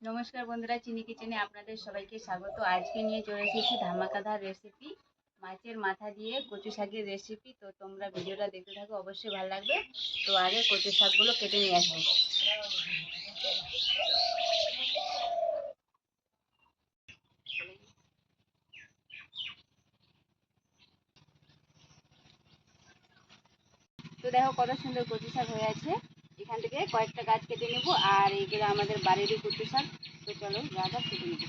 নমস্কার বন্ধুরা, চিনি কিচেনে আপনাদের সবাইকে স্বাগত। আজকে নিয়ে চলে এসেছি ধামাকাদার রেসিপি, মাছের মাথা দিয়ে কচু শাকের রেসিপি। তো তোমরা ভিডিওটা দেখতে থাকো, অবশ্যই ভালো লাগবে। তো আগে কচু শাকগুলো কেটে নিয়ে আসবো। তো দেখো কত সুন্দর কচু শাক হয়ে আছে। এখান থেকে কয়েকটা গাছ কেটে নেব, আর এইগুলো আমাদের বাড়িরই কচু শাক। তো চলো যা যা কেটে নেবো।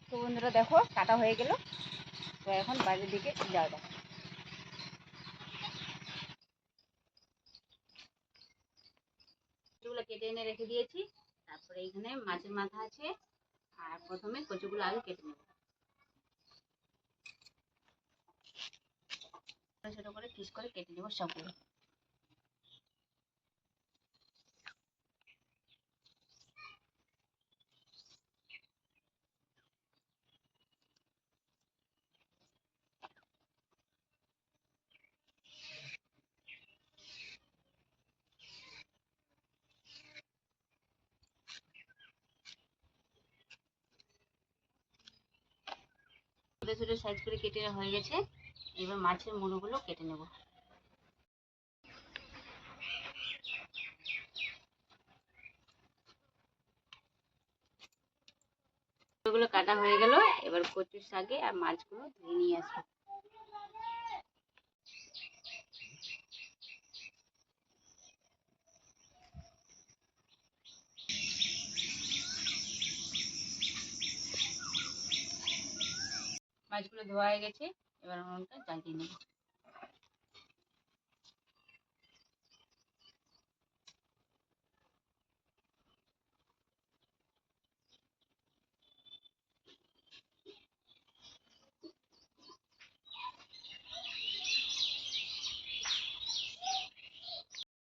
তো বন্ধুরা দেখো কাটা হয়ে গেল। তো এখন বাড়ির দিকে যাওয়া যাক। কচুগুলো কেটে এনে রেখে দিয়েছি। তারপরে এখানে মাছের মাথা আছে, আর প্রথমে কচুগুলো আগে কেটে নেব। ছোট ছোট করে পিস করে কেটে নেব সবগুলো। ছোট ছোট সাইজ করে কেটে হয়ে গেছে। এবার মাছের মুড়োগুলো কেটে নেব। এগুলো কাটা হয়ে গেল। এবার কচুর শাকে আর মাছগুলো ধুয়ে নিয়ে আসবো। মাছগুলো ধোয়া হয়ে গেছে। এবার উনুনটা জ্বালিয়ে নেব।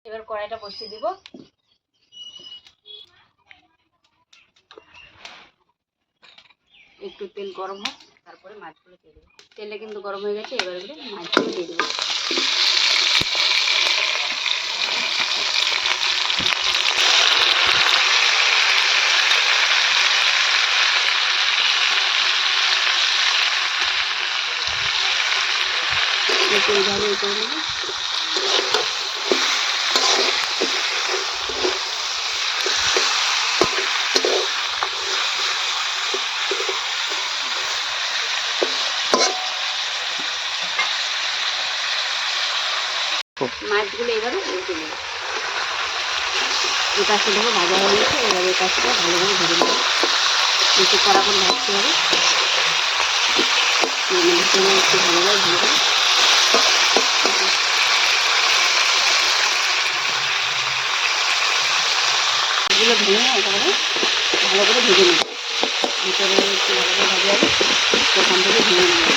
এবার কড়াইটা বসিয়ে দিব। একটু তেল গরম হোক, তারপরে মাছগুলো দিয়ে দেবো। তেলটা কিন্তু গরম হয়ে গেছে। এবার মাছগুলো দিয়ে দেবো। এইভাবে করে নেবো। মাছগুলো এবারে উল্টে নেব। এই পাশটা দেখো ভাজা হয়ে গেছে। এবার এই পাশটা ভালোভাবে ভেজে নেব। একটু কড়া করে ভাজতে হবে। একটু ভালোভাবে ভেজে এগুলো ভেঙে একেবারে ভালো করে ভেজে নেব। ভিতরে একটু ভালো করে ভাজা হবে, ওখান থেকে ভেঙে নেব।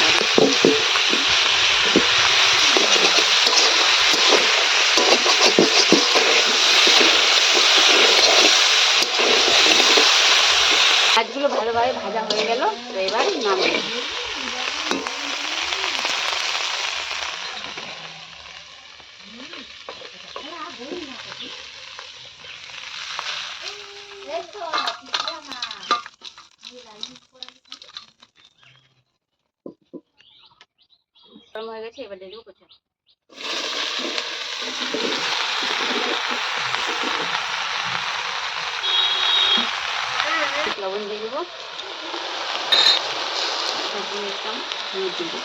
মাছগুলো ভালোভাবে ভাজা হয়ে গেল। তো এবার নামিয়ে নেব। গরম হয়ে গেছে। এবার দিয়ে দেবো কচু। লবণ দিয়ে দেবো। তারপরে একটা হলুদ দিয়ে দেবো।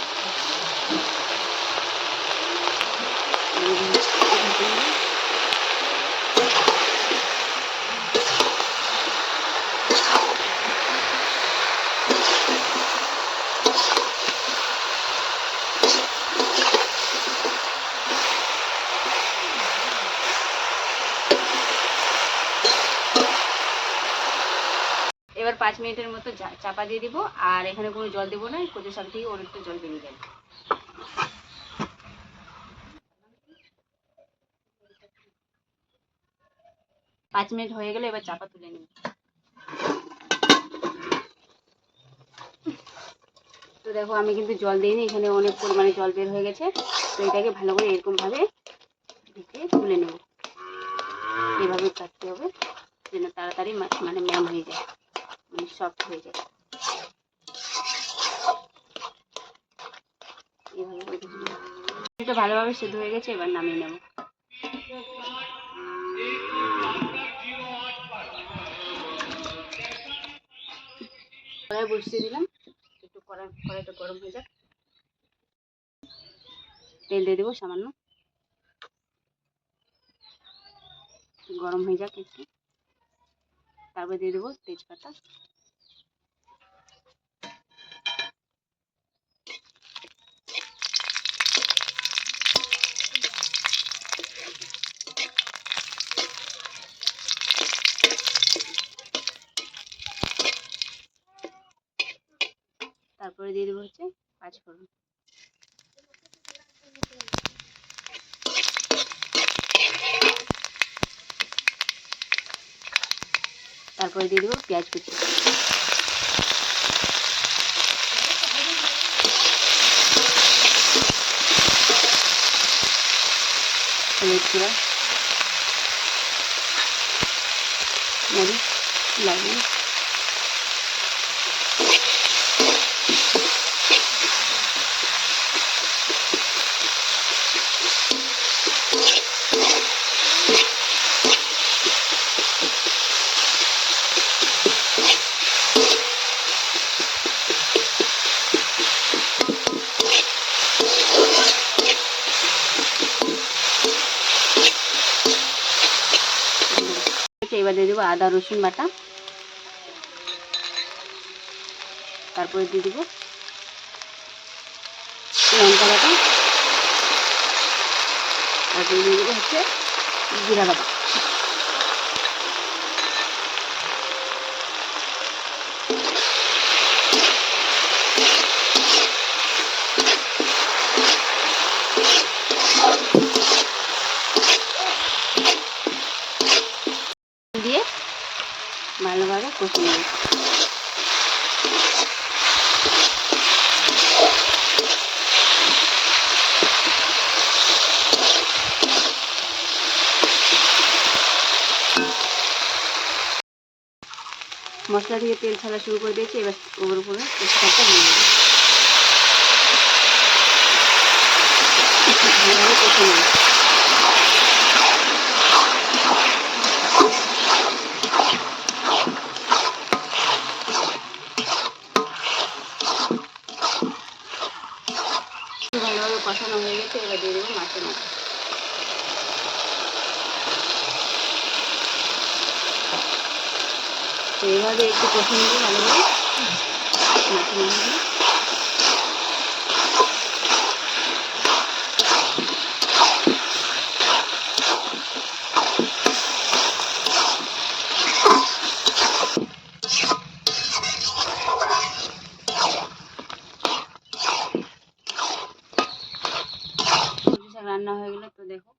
এবার 5 মিনিটের মতো চাপা দিয়ে দিব। আর এখানে কোনো জল দেবো না। কচু শাক থেকে ওর একটু জল বেরিয়ে যাবে। 5 মিনিট হয়ে গেলে এবার চাপা তুলে নিই। তো দেখো আমি কিন্তু জল দিইনি, এখানে অনেক পরিমাণে জল বের হয়ে গেছে। তো এটাকে ভালো করে এরকমভাবে ঢেকে তুলে নেব। এভাবে কাটতে হবে যেন তাড়াতাড়ি মানে ম্যাম হয়ে যায়, মানে সফট হয়ে যায়। এভাবে এটা ভালোভাবে সেদ্ধ হয়ে গেছে, এবার নামিয়ে নেব। কড়াই বসিয়ে দিলাম, একটু কড়াইটা গরম হয়ে যাক। তেল দিয়ে দেবো সামান্য, গরম হয়ে যাক একটু। তারপর দিয়ে দেবো তেজপাতা, তারপরে দিয়ে দেবো হচ্ছে পাঁচফোড়ন, তারপরে দিয়ে দেবো পেঁয়াজ কুচি, হলুদ গুঁড়া, মরিচ, লবণ, এবার দিয়ে দেবো আদা রসুন বাটা, তারপরে দিয়ে দেবো লঙ্কা বাটা, তারপরে দিয়ে দেবো হচ্ছে জিরা বাটা। দিয়ে ভালোভাবে কষে নেব। মশলা থেকে তেল ছাড়া শুরু করে দিয়েছি, এবার ওর উপরে তেজপাতা দিয়ে দেবো, ভালোভাবে কষে নেব। ভালোভাবে কষানো হয়ে গেছে, এবার দিয়ে দেবো মাছের মাথা। তো এভাবে একটু কষে নেবো ভালোভাবে মাছের মাথা। সবজি শাক রান্না হয়ে গেলো। তো দেখো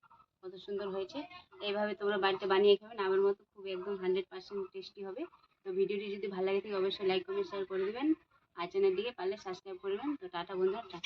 কত সুন্দর হয়েছে। এইভাবে তোমরা বাড়িতে বানিয়ে খাবেন, আমার মতো খুব একদম 100% টেস্টি হবে। তো ভিডিওটি যদি ভালো লাগে থাকে অবশ্যই লাইক কমেন্ট শেয়ার করে দেবেন, আর চ্যানেলটিকে পারলে সাবস্ক্রাইব করবেন। তো টাটা বন্ধুরা, টাটা।